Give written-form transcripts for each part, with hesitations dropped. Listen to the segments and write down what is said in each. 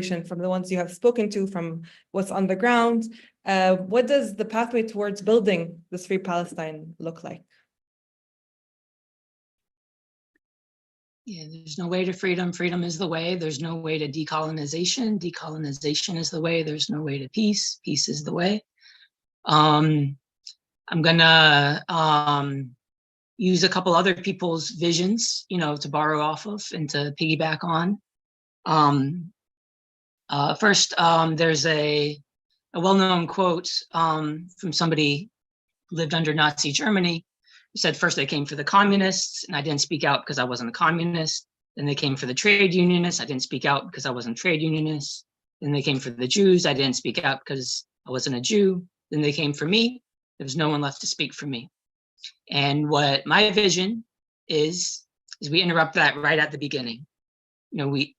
from the ones you have spoken to, from what's on the ground, what does the pathway towards building this free Palestine look like? Yeah, there's no way to freedom. Freedom is the way. There's no way to decolonization. Decolonization is the way. There's no way to peace. Peace is the way. I'm gonna use a couple other people's visions, to borrow off of and to piggyback on. First, there's a well-known quote from somebody who lived under Nazi Germany, who said, first they came for the communists, and I didn't speak out because I wasn't a communist. Then they came for the trade unionists. I didn't speak out because I wasn't a trade unionist. Then they came for the Jews. I didn't speak out because I wasn't a Jew. Then they came for me. There was no one left to speak for me. And what my vision is we interrupt that right at the beginning. We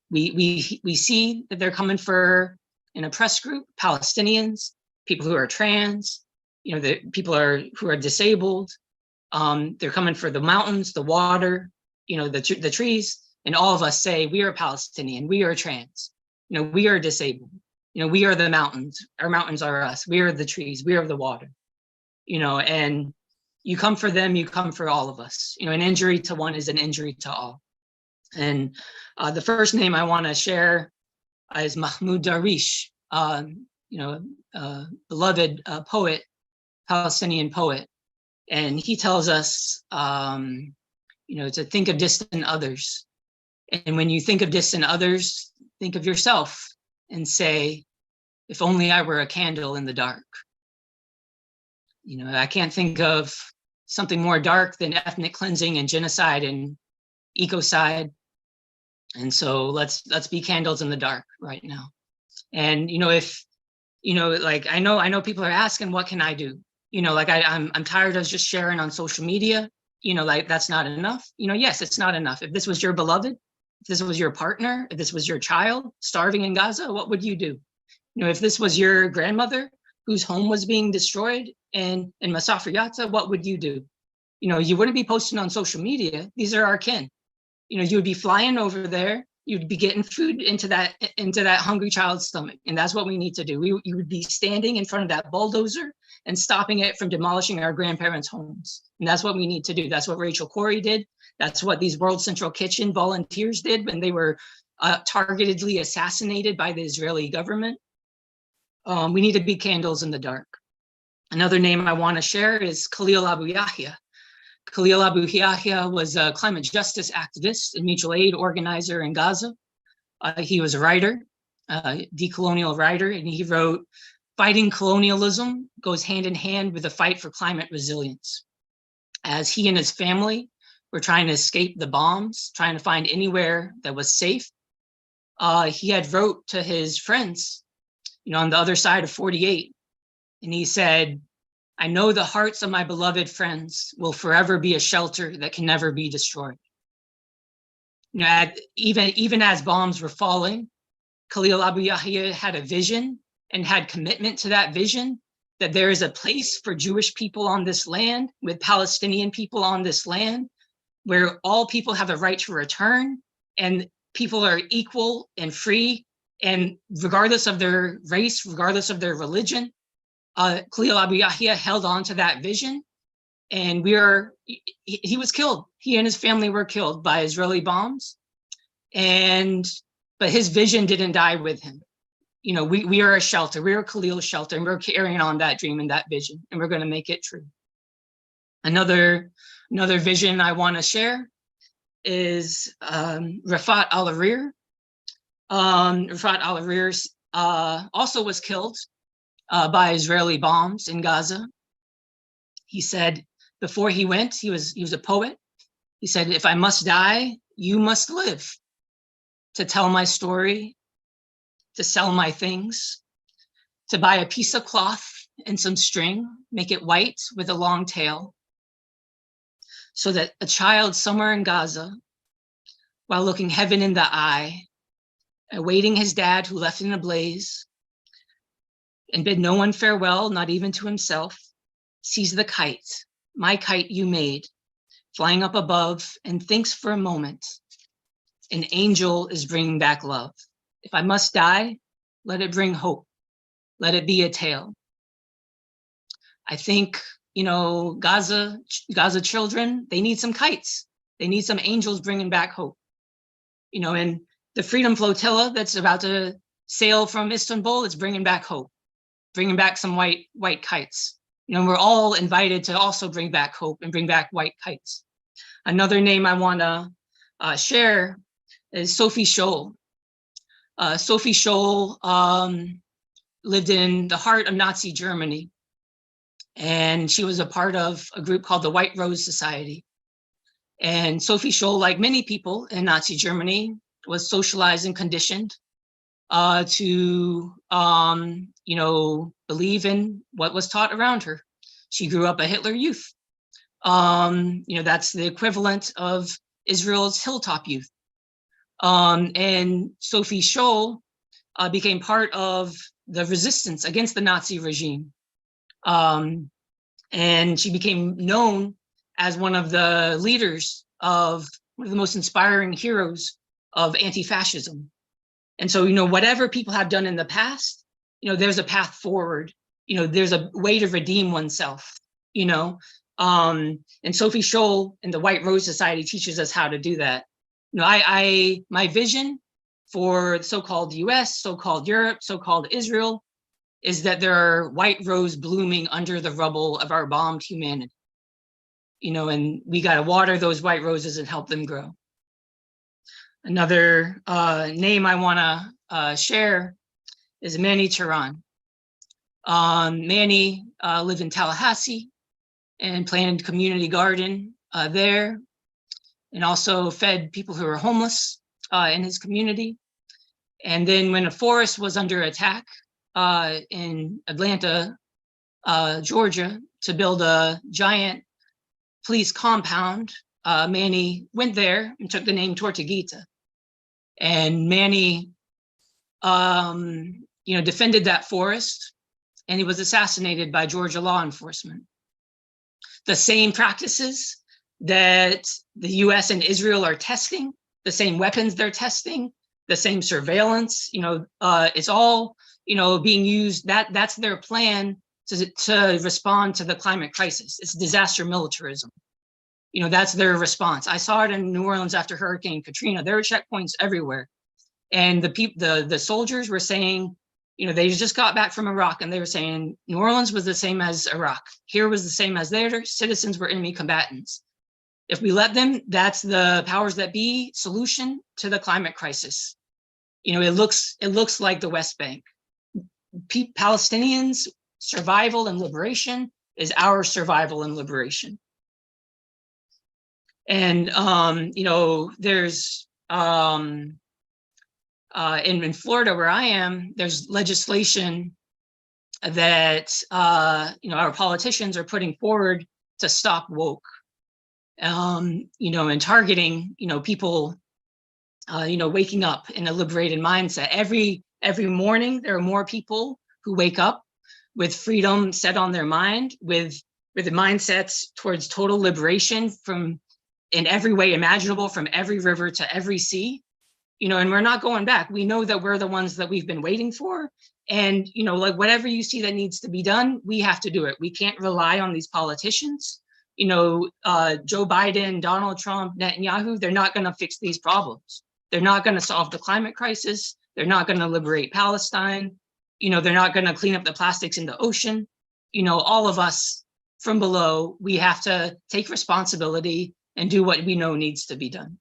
see that they're coming for an oppressed group, Palestinians, people who are trans, the people who are disabled. They're coming for the mountains, the water, the trees, and all of us say we are Palestinian, we are trans, we are disabled, we are the mountains. Our mountains are us. We are the trees. We are the water. And you come for them, you come for all of us. An injury to one is an injury to all. And the first name I want to share is Mahmoud Darwish, beloved poet, Palestinian poet. And he tells us, to think of distant others. And when you think of distant others, think of yourself and say, if only I were a candle in the dark. I can't think of something more dark than ethnic cleansing and genocide and ecocide. And so let's be candles in the dark right now. And if I know people are asking, what can I do? I'm tired of just sharing on social media. That's not enough. Yes, it's not enough. If this was your beloved, if this was your partner, if this was your child starving in Gaza, what would you do? If this was your grandmother whose home was being destroyed in Masafer Yatta, what would you do? You wouldn't be posting on social media. These are our kin. You would be flying over there. You'd be getting food into that hungry child's stomach. And that's what we need to do. You would be standing in front of that bulldozer and stopping it from demolishing our grandparents' homes. And that's what we need to do. That's what Rachel Corrie did. That's what these World Central Kitchen volunteers did when they were targetedly assassinated by the Israeli government. We need to be candles in the dark. Another name I want to share is Khalil Abu Yahya. Khalil Abu Yahya was a climate justice activist and mutual aid organizer in Gaza. He was a writer, decolonial writer, and he wrote, "Fighting colonialism goes hand in hand with the fight for climate resilience." As he and his family were trying to escape the bombs, trying to find anywhere that was safe, he had wrote to his friends, on the other side of 48, and he said, "I know the hearts of my beloved friends will forever be a shelter that can never be destroyed." Even as bombs were falling, Khalil Abu Yahya had a vision and had commitment to that vision, that there is a place for Jewish people on this land, with Palestinian people on this land, where all people have a right to return, and people are equal and free, and regardless of their race, regardless of their religion. Khalil Abu Yahya held on to that vision, and he was killed. He and his family were killed by Israeli bombs, but his vision didn't die with him. We are a shelter. We are Khalil's shelter, and we're carrying on that dream and that vision, and we're going to make it true. Another vision I want to share is Rafat al-Arir. Rafat al-Arir also was killed by Israeli bombs in Gaza. He said before he went, he was a poet. He said, "If I must die, you must live, to tell my story, to sell my things, to buy a piece of cloth and some string, make it white with a long tail, so that a child somewhere in Gaza, while looking heaven in the eye, awaiting his dad who left in a blaze, and bid no one farewell, not even to himself, sees the kite, my kite you made, flying up above, and thinks for a moment, an angel is bringing back love. If I must die, let it bring hope. Let it be a tale. I think, Gaza children, they need some kites. They need some angels bringing back hope. And the Freedom Flotilla that's about to sail from Istanbul is bringing back hope, bringing back some white kites. We're all invited to also bring back hope and bring back white kites. Another name I want to share is Sophie Scholl. Sophie Scholl lived in the heart of Nazi Germany, and she was a part of a group called the White Rose Society. And Sophie Scholl, like many people in Nazi Germany, was socialized and conditioned to, believe in what was taught around her. She grew up a Hitler Youth. That's the equivalent of Israel's Hilltop Youth. And Sophie Scholl became part of the resistance against the Nazi regime. And she became known as one of the leaders of one of the most inspiring heroes of anti-fascism. And so, whatever people have done in the past, there's a path forward. There's a way to redeem oneself, and Sophie Scholl and the White Rose Society teaches us how to do that. My vision for so-called US, so-called Europe, so-called Israel is that there are white rose blooming under the rubble of our bombed humanity. And we got to water those white roses and help them grow. Another name I want to share is Manny Turan. Manny lived in Tallahassee and planted a community garden there, and also fed people who were homeless in his community. And then when a forest was under attack in Atlanta, Georgia, to build a giant police compound, Manny went there and took the name Tortuguita. And Manny, defended that forest, and he was assassinated by Georgia law enforcement. The same practices that the US and Israel are testing, the same weapons they're testing, the same surveillance, it's all, being used. That's their plan to respond to the climate crisis. It's disaster militarism. That's their response. I saw it in New Orleans after Hurricane Katrina. There were checkpoints everywhere. And the soldiers were saying, they just got back from Iraq, and they were saying New Orleans was the same as Iraq. Here was the same as their citizens were enemy combatants. If we let them, that's the powers that be solution to the climate crisis. It looks like the West Bank. Palestinians' survival and liberation is our survival and liberation. And there's in Florida, where I am, there's legislation that our politicians are putting forward to stop woke, and targeting people, waking up in a liberated mindset. Every morning, there are more people who wake up with freedom set on their mind, with the mindsets towards total liberation from in every way imaginable, from every river to every sea. And we're not going back. We know that we're the ones that we've been waiting for. And, whatever you see that needs to be done, we have to do it. We can't rely on these politicians. Joe Biden, Donald Trump, Netanyahu, they're not going to fix these problems. They're not going to solve the climate crisis. They're not going to liberate Palestine. They're not going to clean up the plastics in the ocean. All of us from below, we have to take responsibility and do what we know needs to be done.